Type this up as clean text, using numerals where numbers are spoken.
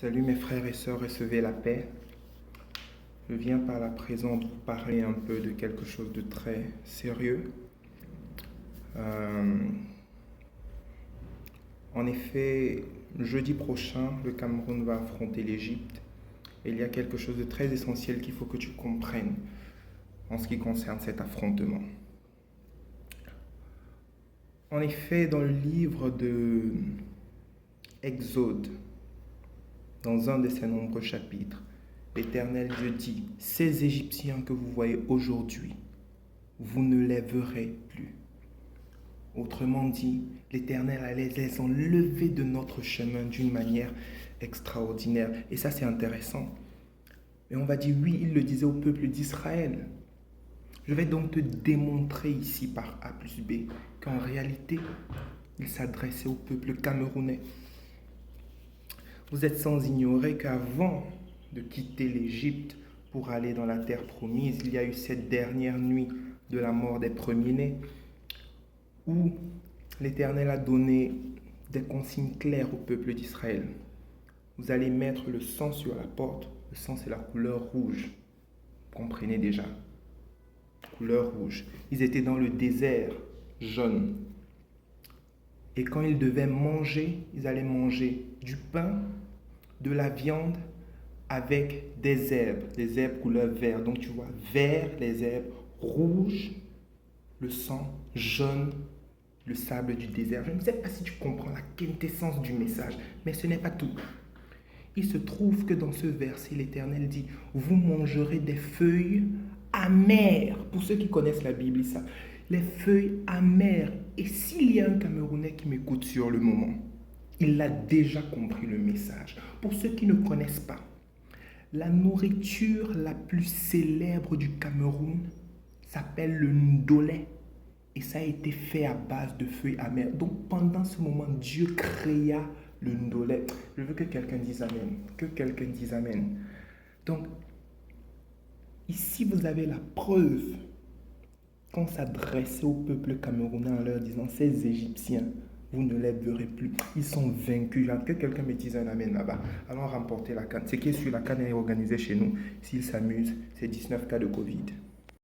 Salut mes frères et sœurs, recevez la paix. Je viens par la présente vous parler un peu de quelque chose de très sérieux. Euh, En effet, jeudi prochain, le Cameroun va affronter l'Égypte. Et il y a quelque chose de très essentiel qu'il faut que tu comprennes en ce qui concerne cet affrontement. En effet, dans le livre de Exode, dans un de ses nombreux chapitres, l'Éternel Dieu dit, ces Égyptiens que vous voyez aujourd'hui, vous ne les verrez plus. Autrement dit, l'Éternel allait les enlever de notre chemin d'une manière extraordinaire. Et ça, c'est intéressant. Et on va dire, oui, il le disait au peuple d'Israël. Je vais donc te démontrer ici par A plus B qu'en réalité, il s'adressait au peuple camerounais. Vous êtes sans ignorer qu'avant de quitter l'Égypte pour aller dans la terre promise, il y a eu cette dernière nuit de la mort des premiers-nés où l'Éternel a donné des consignes claires au peuple d'Israël. Vous allez mettre le sang sur la porte. Le sang, c'est la couleur rouge. Vous comprenez déjà. Couleur rouge. Ils étaient dans le désert, jaune. Et quand ils devaient manger, ils allaient manger du pain, de la viande avec des herbes couleur vert. Donc tu vois, vert, les herbes, rouge, le sang, jaune, le sable du désert. Je ne sais pas si tu comprends la quintessence du message, mais ce n'est pas tout. Il se trouve que dans ce verset, l'Éternel dit, vous mangerez des feuilles amères. Pour ceux qui connaissent la Bible, ça, les feuilles amères. Et s'il y a un Camerounais qui m'écoute sur le moment, il a déjà compris le message. Pour ceux qui ne connaissent pas, la nourriture la plus célèbre du Cameroun s'appelle le ndolé. Et ça a été fait à base de feuilles amères. Donc pendant ce moment, Dieu créa le ndolé. Je veux que quelqu'un dise Amen. Que quelqu'un dise Amen. Donc, ici vous avez la preuve qu'on s'adressait au peuple camerounais en leur disant, ces Égyptiens, vous ne les verrez plus. Ils sont vaincus. Que quelqu'un me dise un Amen là-bas. Allons remporter la CAN. Ce qui est sur la CAN est organisé chez nous. S'ils s'amusent, c'est 19 cas de Covid.